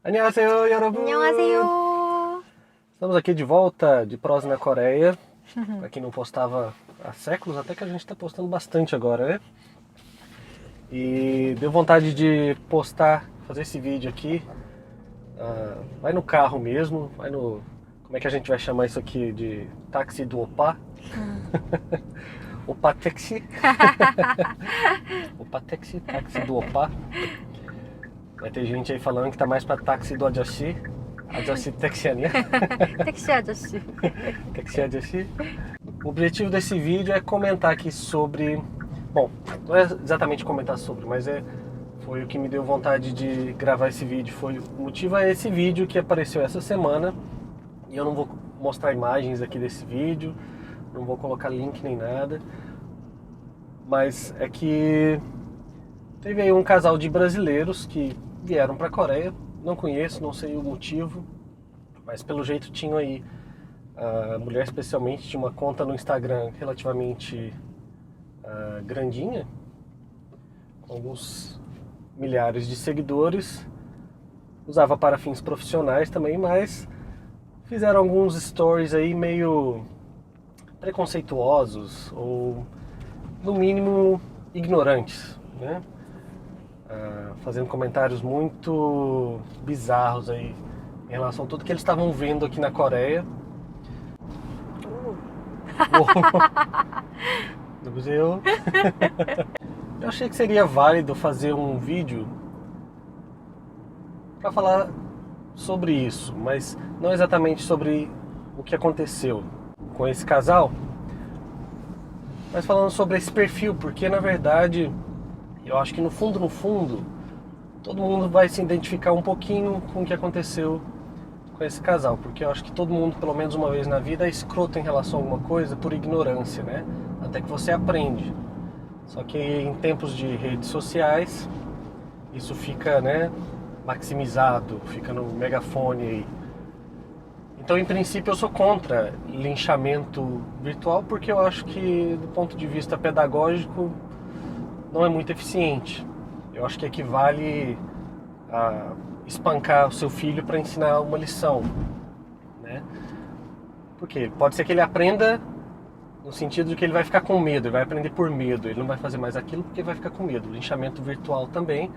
안녕하세요, 여러분! 안녕하세요. Estamos aqui de volta de Prosa na Coreia. Pra quem não postava há séculos, até que a gente tá postando bastante agora, né? E deu vontade de postar, fazer esse vídeo aqui. Vai no carro mesmo, vai no... Como é que a gente vai chamar isso aqui? De táxi do Opá? Opá Taxi? Opá Taxi, táxi do Opá. Vai ter gente aí falando que tá mais pra táxi do Ajaxi. Ajaxi Taxiania. 택시 아저씨. Taxi Ajaxi. O objetivo desse vídeo é comentar aqui sobre... Bom, não é exatamente comentar sobre, mas foi o que me deu vontade de gravar esse vídeo. O motivo é esse vídeo que apareceu essa semana. E eu não vou mostrar imagens aqui desse vídeo. Não vou colocar link nem nada. Mas é que... Teve aí um casal de brasileiros que vieram para a Coreia, não conheço, não sei o motivo, mas pelo jeito tinham aí, a mulher especialmente tinha uma conta no Instagram relativamente grandinha, com alguns milhares de seguidores, usava para fins profissionais também, mas fizeram alguns stories aí meio preconceituosos ou no mínimo ignorantes, né? Fazendo comentários muito bizarros aí em relação a tudo que eles estavam vendo aqui na Coreia. No museu. Eu achei que seria válido fazer um vídeo para falar sobre isso, mas não exatamente sobre o que aconteceu com esse casal, mas falando sobre esse perfil, porque na verdade eu acho que no fundo, todo mundo vai se identificar um pouquinho com o que aconteceu com esse casal, porque eu acho que todo mundo, pelo menos uma vez na vida, é escroto em relação a alguma coisa por ignorância, né? Até que você aprende. Só que em tempos de redes sociais, isso fica, né, maximizado, fica no megafone aí. Então, em princípio, eu sou contra linchamento virtual, porque eu acho que, do ponto de vista pedagógico, não é muito eficiente. Eu acho que equivale a espancar o seu filho para ensinar uma lição, né? Porque pode ser que ele aprenda no sentido de que ele vai ficar com medo, ele vai aprender por medo, ele não vai fazer mais aquilo porque vai ficar com medo. O linchamento virtual também,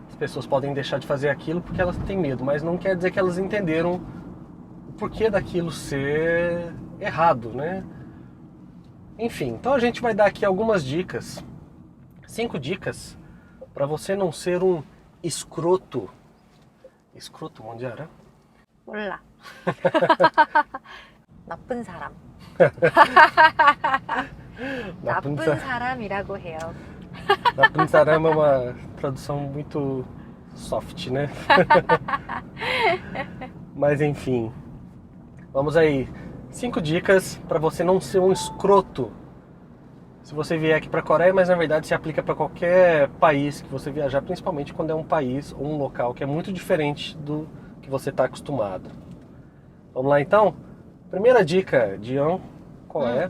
as pessoas podem deixar de fazer aquilo porque elas têm medo, mas não quer dizer que elas entenderam o porquê daquilo ser errado, né? Enfim, então a gente vai dar aqui algumas dicas. 5 dicas para você não ser um escroto. Escroto 뭔지 알아? 몰라. 나쁜 사람. 나쁜 사람이라고 해요. 나쁜 사람 é uma tradução muito soft, né? Mas enfim, vamos aí. 5 dicas para você não ser um escroto se você vier aqui para a Coreia, mas na verdade se aplica para qualquer país que você viajar, principalmente quando é um país ou um local que é muito diferente do que você está acostumado. Vamos lá então? Primeira dica, Dion, qual é?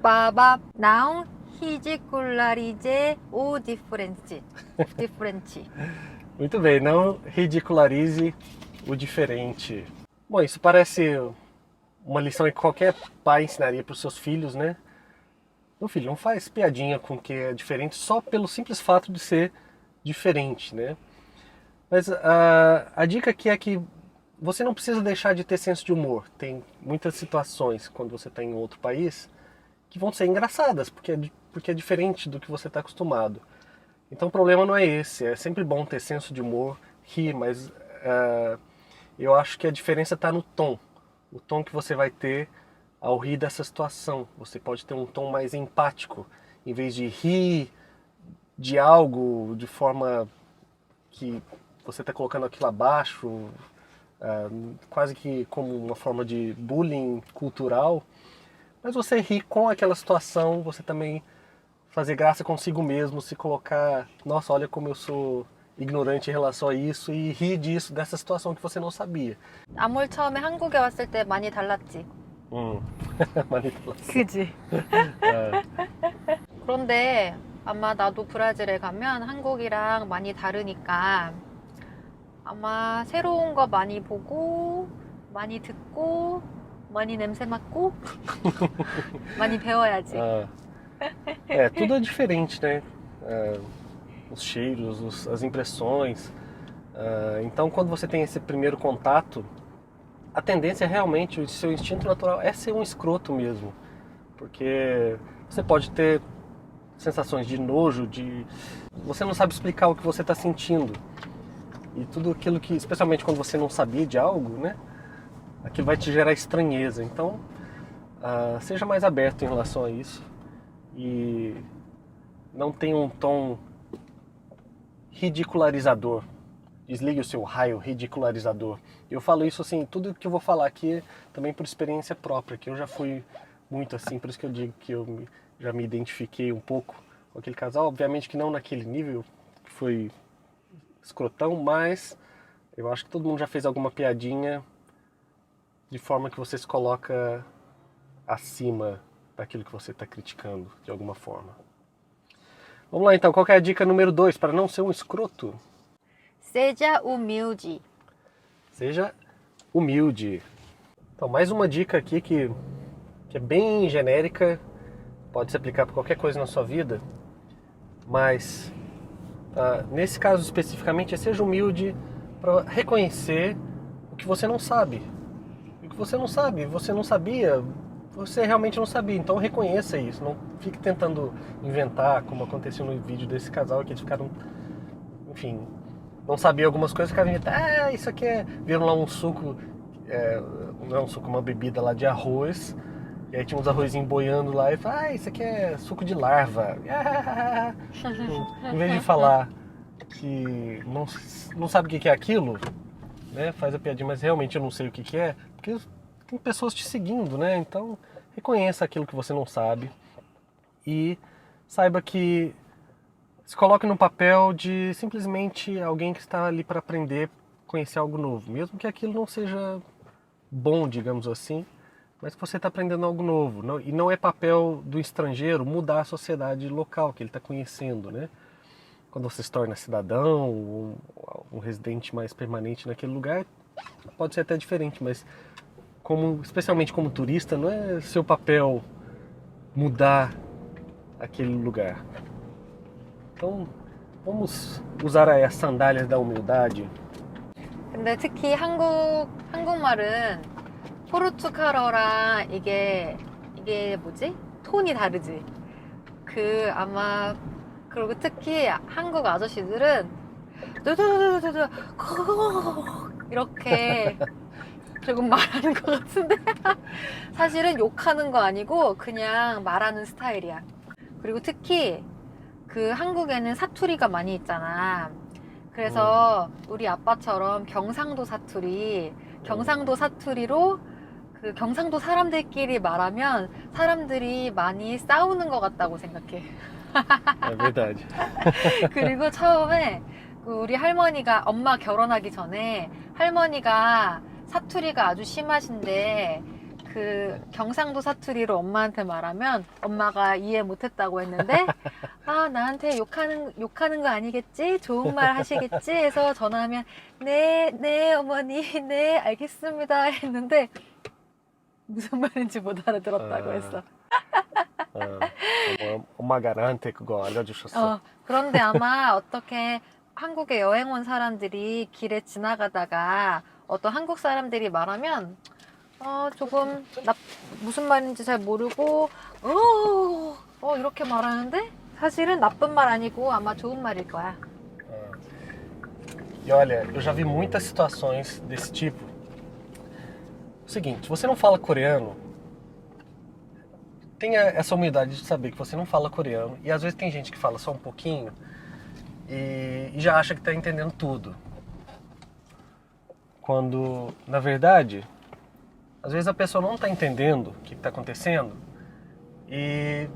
빠밥 나온 히지쿨라리제 오 디프렌치. Muito bem, não ridicularize o diferente. Bom, isso parece uma lição que qualquer pai ensinaria para os seus filhos, né? Meu filho, não faz piadinha com o que é diferente só pelo simples fato de ser diferente, né? Mas a dica aqui é que você não precisa deixar de ter senso de humor. Tem muitas situações quando você está em outro país que vão ser engraçadas, porque é diferente do que você está acostumado. Então o problema não é esse, é sempre bom ter senso de humor, rir, mas eu acho que a diferença está no tom. O tom que você vai ter ao rir dessa situação. Você pode ter um tom mais empático, em vez de rir de algo de forma que você está colocando aquilo abaixo, quase que como uma forma de bullying cultural, mas você rir com aquela situação, você também fazer graça consigo mesmo, se colocar, nossa, olha como eu sou ignorante em relação a isso, e rir disso, dessa situação que você não sabia. 아몰 처음에 한국에 왔을 때 많이 달랐지. Manipulação. 그지? 그런데 아마 나도 브라질에 가면 한국이랑 많이 다르니까 아마 새로운 거 많이 보고, 많이 듣고, 많이 냄새 맡고, 많이 배워야지. Tudo é diferente, né? Os cheiros, as impressões. Então, quando você tem esse primeiro contato, a tendência realmente, o seu instinto natural é ser um escroto mesmo. Porque você pode ter sensações de nojo, você não sabe explicar o que você está sentindo. E tudo aquilo que, especialmente quando você não sabia de algo, né? Aquilo vai te gerar estranheza. Então, seja mais aberto em relação a isso. E não tenha um tom ridicularizador. Desligue o seu raio ridicularizador. Eu falo isso assim, tudo que eu vou falar aqui também por experiência própria, que eu já fui muito assim, por isso que eu digo que já me identifiquei um pouco com aquele casal. Obviamente que não naquele nível, que foi escrotão, mas eu acho que todo mundo já fez alguma piadinha de forma que você se coloca acima daquilo que você está criticando, de alguma forma. Vamos lá então, qual que é a dica número 2 para não ser um escroto? Seja humilde. Seja humilde. Então, mais uma dica aqui que é bem genérica, pode se aplicar para qualquer coisa na sua vida, mas nesse caso especificamente, seja humilde para reconhecer o que você não sabe. O que você não sabe, você não sabia, você realmente não sabia, então reconheça isso, não fique tentando inventar, como aconteceu no vídeo desse casal, que eles ficaram, enfim, não sabiam algumas coisas, ficavam inventando, isso aqui viram lá um suco, não é um suco, uma bebida lá de arroz, e aí tinha uns arrozinhos boiando lá, e falaram, isso aqui é suco de larva. Em vez de falar que não sabe o que é aquilo, né, faz a piadinha, mas realmente eu não sei o que é, porque tem pessoas te seguindo, né? Então reconheça aquilo que você não sabe e saiba que se coloque no papel de simplesmente alguém que está ali para aprender, conhecer algo novo, mesmo que aquilo não seja bom, digamos assim, mas que você está aprendendo algo novo. E não é papel do estrangeiro mudar a sociedade local que ele está conhecendo, né? Quando você se torna cidadão, um residente mais permanente naquele lugar, pode ser até diferente, mas especialmente como turista, não é seu papel mudar aquele lugar. Então, vamos usar aí as sandálias da humildade. 근데 특히 한국말은 포르투갈어랑 이게 뭐지? 톤이 다르지. 아마 그리고 특히 한국 아저씨들은 이렇게 그리고 말하는 것 같은데 사실은 욕하는 거 아니고 그냥 말하는 스타일이야. 그리고 특히 한국에는 사투리가 많이 있잖아. 그래서 우리 아빠처럼 경상도 사투리로 경상도 사람들끼리 말하면 사람들이 많이 싸우는 것 같다고 생각해. É verdade. 그리고 처음에 우리 할머니가 엄마 결혼하기 전에 할머니가 사투리가 아주 심하신데 경상도 사투리로 엄마한테 말하면 엄마가 이해 못했다고 했는데 나한테 욕하는 거 아니겠지? 좋은 말 하시겠지? 해서 전화하면 네 어머니 네 알겠습니다 했는데 무슨 말인지 못 알아들었다고 했어. 엄마 garante 그거 알려주셨어. 그런데 아마 어떻게 한국에 여행 온 사람들이 길에 지나가다가 어떤 한국 사람들이 말하면 조금 무슨 말인지 잘 모르고 이렇게 말하는데 사실은 나쁜 말 아니고 아마 좋은 말일 거야. E olha, eu já vi muitas situações desse tipo. O seguinte, você não fala coreano, tenha essa humildade de saber que você não fala coreano, e às vezes tem gente que fala só um pouquinho e já acha que está entendendo tudo. Quando, na verdade, às vezes a pessoa não está entendendo o que está acontecendo e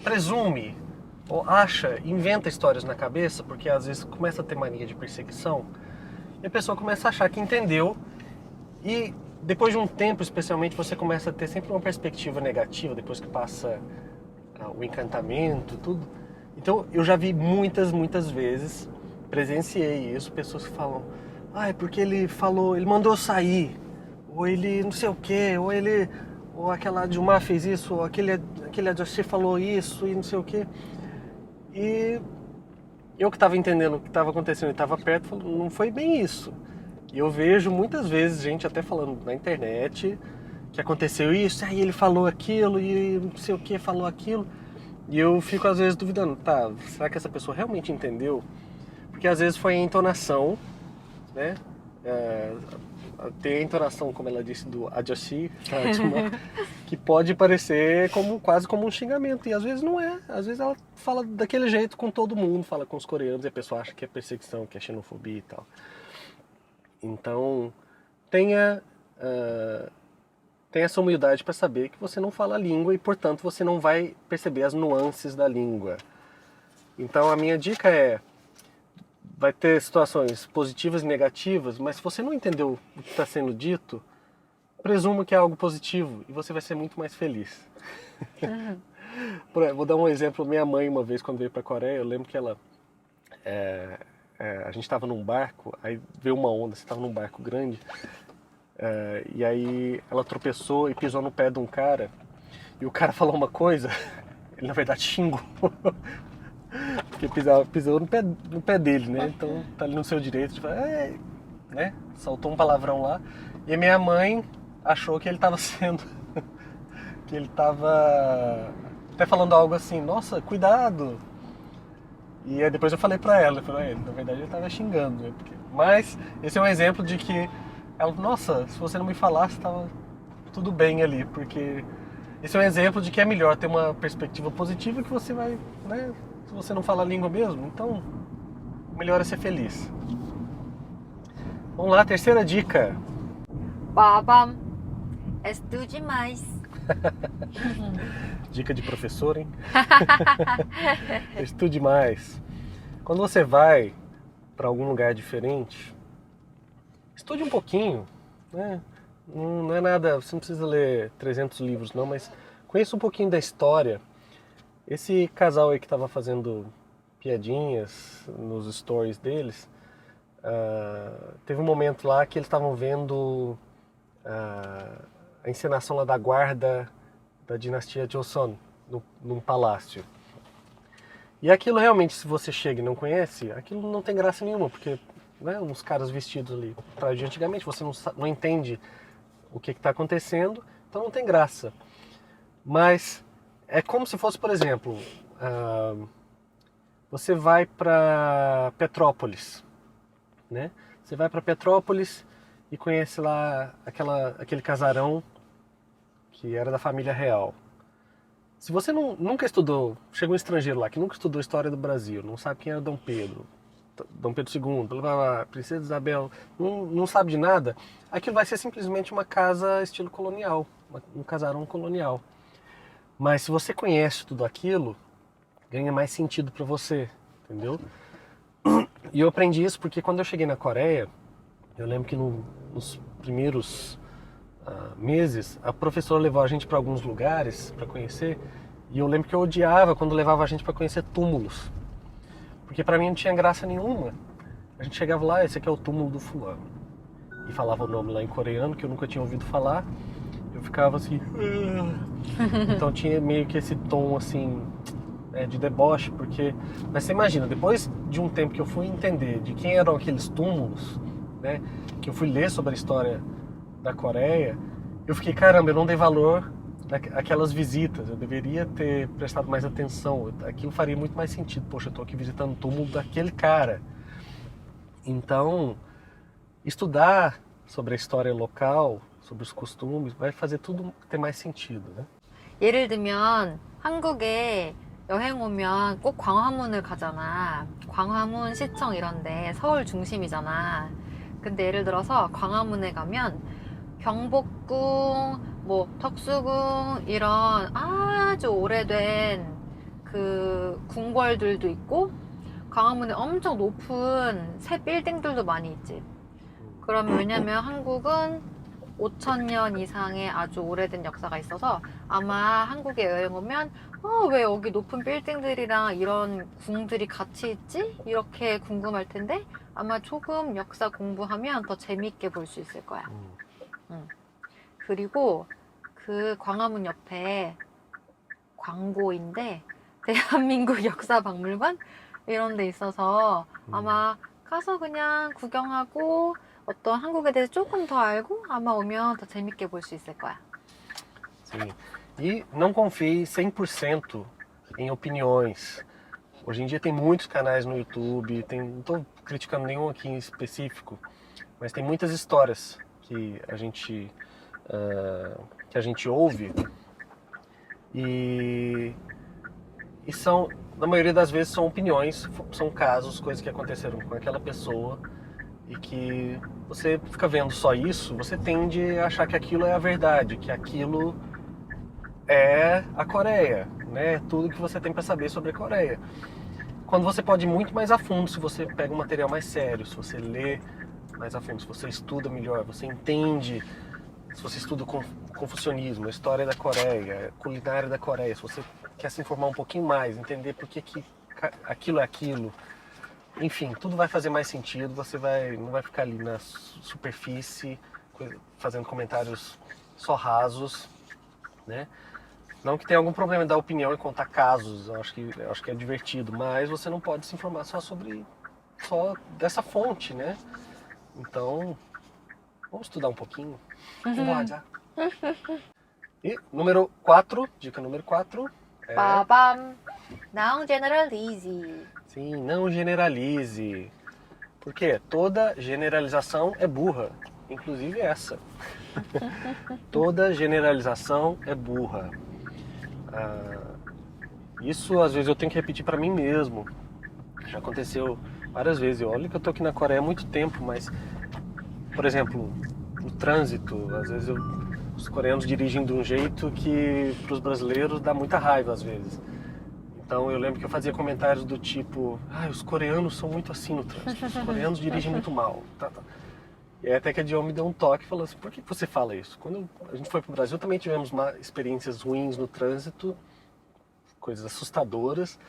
presume ou inventa histórias na cabeça, porque às vezes começa a ter mania de perseguição e a pessoa começa a achar que entendeu e depois de um tempo, especialmente, você começa a ter sempre uma perspectiva negativa depois que passa o encantamento, tudo. Então eu já vi muitas vezes, presenciei isso, pessoas que falam ai, porque ele falou, ele mandou eu sair, ou ele não sei o quê, ou aquela Dilma fez isso, ou aquele Adoci falou isso e não sei o quê. E eu que estava entendendo o que estava acontecendo e estava perto, falou, não foi bem isso. E eu vejo muitas vezes gente até falando na internet que aconteceu isso, aí ele falou aquilo e não sei o que falou aquilo. E eu fico às vezes duvidando, tá, será que essa pessoa realmente entendeu? Porque às vezes foi a entonação, né? Tem a entonação, como ela disse, do Ajoshi, que pode parecer quase como um xingamento. E às vezes não é. Às vezes ela fala daquele jeito com todo mundo, fala com os coreanos e a pessoa acha que é perseguição, que é xenofobia e tal. Então, tenha essa humildade para saber que você não fala a língua e, portanto, você não vai perceber as nuances da língua. Então, a minha dica é: vai ter situações positivas e negativas, mas se você não entendeu o que está sendo dito, presuma que é algo positivo e você vai ser muito mais feliz. Vou dar um exemplo. Minha mãe, uma vez, quando veio para a Coreia, eu lembro que ela... a gente estava num barco, aí veio uma onda, você estava num barco grande, e aí ela tropeçou e pisou no pé de um cara, e o cara falou uma coisa, ele na verdade xingou, porque pisou no pé dele, né? Então tá ali no seu direito de falar, né? Soltou um palavrão lá, e a minha mãe achou que ele estava sendo, que ele estava até falando algo assim, nossa, cuidado. E aí depois eu falei pra ela, na verdade ele tava xingando, né? Mas esse é um exemplo de que ela, nossa, se você não me falasse, tava tudo bem ali, porque esse é um exemplo de que é melhor ter uma perspectiva positiva que você vai, né? Se você não fala a língua mesmo, então melhor é ser feliz. Vamos lá, terceira dica. 빠밤. Estude mais. Dica de professor, hein? Estude mais. Quando você vai para algum lugar diferente, estude um pouquinho, né? Não é nada, você não precisa ler 300 livros não, mas conheça um pouquinho da história. Esse casal aí que estava fazendo piadinhas nos stories deles, teve um momento lá que eles estavam vendo a encenação lá da guarda da dinastia Joseon num palácio. E aquilo realmente, se você chega e não conhece, aquilo não tem graça nenhuma, porque, né, uns caras vestidos ali de antigamente, você não entende o que está acontecendo, então não tem graça. Mas é como se fosse, por exemplo, você vai para Petrópolis, né? Você vai para Petrópolis e conhece lá aquele casarão que era da família real. Se você nunca estudou, chegou um estrangeiro lá que nunca estudou a história do Brasil, não sabe quem era Dom Pedro II, Princesa Isabel, não sabe de nada, aquilo vai ser simplesmente uma casa estilo colonial, um casarão colonial. Mas se você conhece tudo aquilo, ganha mais sentido para você, entendeu? E eu aprendi isso porque quando eu cheguei na Coreia, eu lembro que nos primeiros meses, a professora levou a gente para alguns lugares para conhecer, e eu lembro que eu odiava quando levava a gente para conhecer túmulos, porque para mim não tinha graça nenhuma. A gente chegava lá, esse aqui é o túmulo do fulano, e falava o nome lá em coreano que eu nunca tinha ouvido falar, eu ficava assim, então tinha meio que esse tom assim, de deboche, porque, mas você imagina, depois de um tempo que eu fui entender de quem eram aqueles túmulos, né, que eu fui ler sobre a história da Coreia, eu fiquei, caramba, eu não dei valor àquelas visitas, eu deveria ter prestado mais atenção, aquilo faria muito mais sentido, poxa, eu tô aqui visitando o túmulo daquele cara. Então, estudar sobre a história local, sobre os costumes, vai fazer tudo ter mais sentido, né? 예를 들면 한국에 여행 오면 꼭 광화문을 가잖아. 광화문, 시청 이런데 서울 중심이잖아. 근데 예를 들어서 광화문에 가면 경복궁, 뭐 덕수궁 이런 아주 오래된 그 궁궐들도 있고 광화문에 엄청 높은 새 빌딩들도 많이 있지. 그러면 왜냐면 한국은 5,000년 이상의 아주 오래된 역사가 있어서 아마 한국에 여행 오면 왜 여기 높은 빌딩들이랑 이런 궁들이 같이 있지? 이렇게 궁금할 텐데 아마 조금 역사 공부하면 더 재밌게 볼 수 있을 거야. 그리고 그 광화문 옆에 광고인데 대한민국 역사박물관 이런 데 있어서 아마 가서 그냥 구경하고 어떤 한국에 대해서 조금 더 알고 아마 오면 더 재밌게 볼 수 있을 거야. Sim. E não confie 100% em opiniões. Hoje em dia tem muitos canais no YouTube, não estou criticando nenhum aqui em específico, mas tem muitas histórias que a gente ouve e são, na maioria das vezes, são opiniões, são casos, coisas que aconteceram com aquela pessoa e que você fica vendo só isso, você tende a achar que aquilo é a verdade, que aquilo é a Coreia, né? Tudo que você tem para saber sobre a Coreia. Quando você pode ir muito mais a fundo, se você pega um material mais sério, se você lê mais a fundo, se você estuda melhor, você entende, se você estuda confucionismo, a história da Coreia, a culinária da Coreia, se você quer se informar um pouquinho mais, entender por que aquilo é aquilo, enfim, tudo vai fazer mais sentido, você não vai ficar ali na superfície, fazendo comentários só rasos, né? Não que tenha algum problema dar opinião e contar casos, eu acho que é divertido, mas você não pode se informar só dessa fonte, né? Então, vamos estudar um pouquinho. E número 4, dica número 4 é... 빠밤! Não generalize. Sim, não generalize. Porque toda generalização é burra, inclusive essa. Toda generalização é burra. Isso às vezes eu tenho que repetir para mim mesmo. Já aconteceu várias vezes. Olha que eu tô aqui na Coreia há muito tempo, mas, por exemplo, o trânsito, às vezes os coreanos dirigem de um jeito que para os brasileiros dá muita raiva às vezes. Então eu lembro que eu fazia comentários do tipo, os coreanos são muito assim no trânsito, os coreanos dirigem muito mal. E aí até que a Dion me deu um toque e falou assim, por que você fala isso? Quando a gente foi para o Brasil também tivemos experiências ruins no trânsito, coisas assustadoras,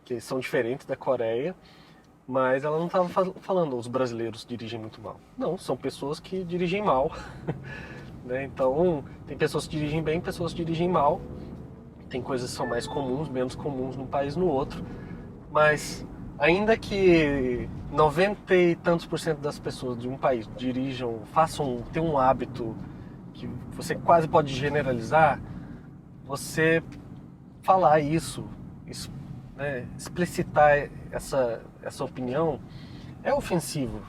que são diferentes da Coreia, mas ela não estava falando os brasileiros dirigem muito mal. Não, são pessoas que dirigem mal. Né? Então tem pessoas que dirigem bem, pessoas que dirigem mal. Tem coisas que são mais comuns, menos comuns num país no outro, mas ainda que 90 e tantos % das pessoas de um país tenham um hábito que você quase pode generalizar, você falar isso, né, explicitar essa opinião é ofensivo.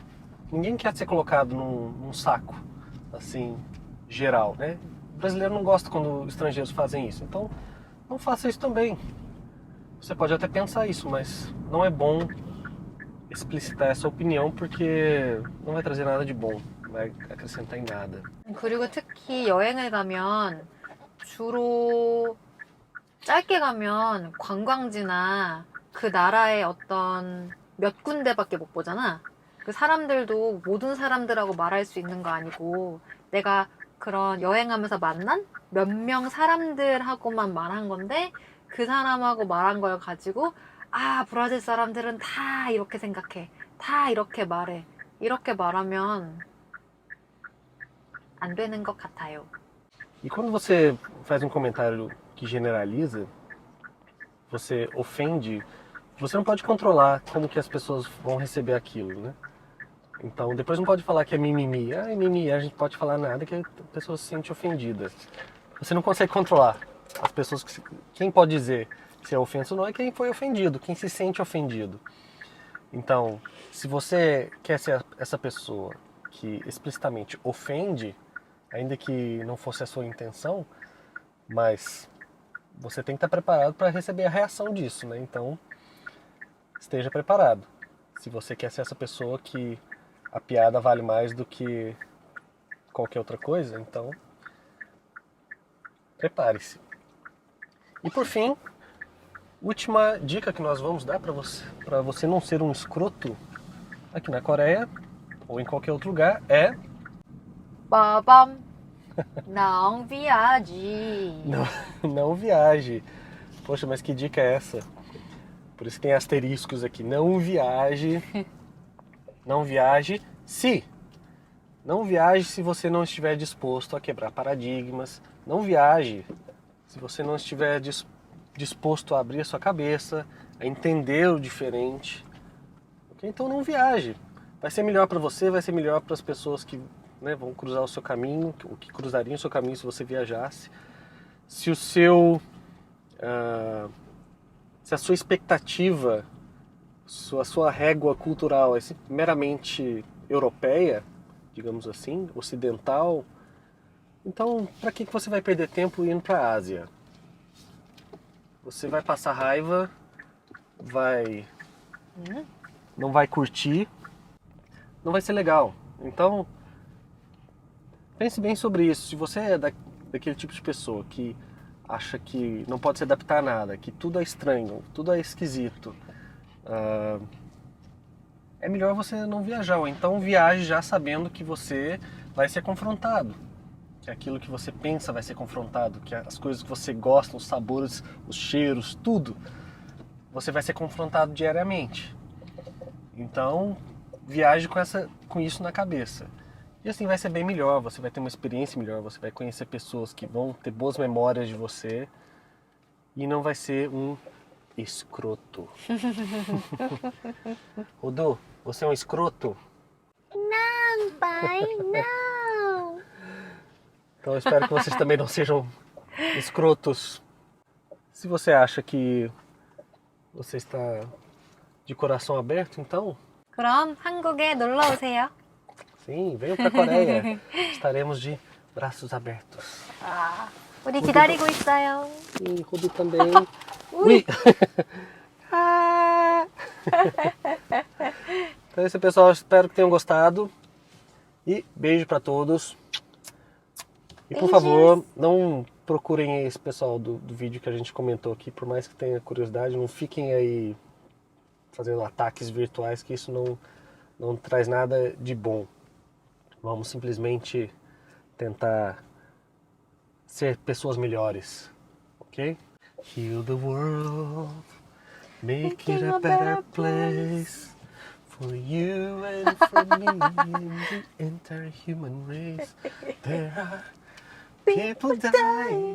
Ninguém quer ser colocado num saco, assim, geral, né? O brasileiro não gosta quando estrangeiros fazem isso, então não faça isso também. Você pode até pensar isso, mas não é bom explicitar essa opinião porque não vai trazer nada de bom, não vai acrescentar em nada. 그리고 특히 여행을 가면 주로 짧게 가면 관광지나 그 나라의 어떤 몇 군데밖에 못 보잖아. 그 사람들도 모든 사람들하고 말할 수 있는 거 아니고 내가 그런 여행하면서 만난 몇 명 사람들하고만 말한 건데 그 사람하고 말한 걸 가지고 브라질 사람들은 다 이렇게 생각해, 다 이렇게 말해, 이렇게 말하면 안 되는 것 같아요. E quando você faz um comentário que generaliza, você ofende, você não pode controlar como que as pessoas vão receber aquilo, né? Então depois não pode falar que é mimimi. Mimimi, a gente pode falar nada que a pessoa se sente ofendida. Você não consegue controlar as pessoas. Quem pode dizer se é ofensa ou não é quem foi ofendido, quem se sente ofendido. Então, se você quer ser essa pessoa que explicitamente ofende, ainda que não fosse a sua intenção, mas você tem que estar preparado para receber a reação disso, né? Então, esteja preparado. Se você quer ser essa pessoa que a piada vale mais do que qualquer outra coisa, então prepare-se. E por fim, última dica que nós vamos dar para você não ser um escroto aqui na Coreia ou em qualquer outro lugar é 빠밤! Não viaje. Não viaje. Poxa, mas que dica é essa? Por isso que tem asteriscos aqui. Não viaje. Não viaje se. Não viaje se você não estiver disposto a quebrar paradigmas. Não viaje se você não estiver disposto a abrir a sua cabeça, a entender o diferente. Okay? Então não viaje. Vai ser melhor para você, vai ser melhor para as pessoas que, né, vão cruzar o seu caminho, o que cruzariam o seu caminho se você viajasse. Se o seu... se a sua expectativa, a sua régua cultural é meramente europeia, digamos assim, ocidental, então para que você vai perder tempo indo para a Ásia? Você vai passar raiva, não vai curtir, não vai ser legal. Então, pense bem sobre isso. Se você é daquele tipo de pessoa que acha que não pode se adaptar a nada, que tudo é estranho, tudo é esquisito, é melhor você não viajar. Ou então viaje já sabendo que você vai ser confrontado, que aquilo que você pensa vai ser confrontado, que as coisas que você gosta, os sabores, os cheiros, tudo, você vai ser confrontado diariamente. Então, viaje com isso na cabeça. E assim vai ser bem melhor, você vai ter uma experiência melhor, você vai conhecer pessoas que vão ter boas memórias de você e não vai ser um escroto. Rodô, você é um escroto? Não, pai, não. Então eu espero que vocês também não sejam escrotos. Se você acha que você está de coração aberto, então... 그럼 한국에 놀러 오세요. Sim, venham para a Coreia. Estaremos de braços abertos. 우리 기다리고 있어요. Sim, Rodô também. Ui! Então é isso, pessoal. Espero que tenham gostado. E beijo para todos. E por favor, não procurem esse pessoal do vídeo que a gente comentou aqui. Por mais que tenha curiosidade, não fiquem aí fazendo ataques virtuais, que isso não traz nada de bom. Vamos simplesmente tentar ser pessoas melhores, ok? Heal the world, make it a better place for you and for me and the entire human race. There are people dying.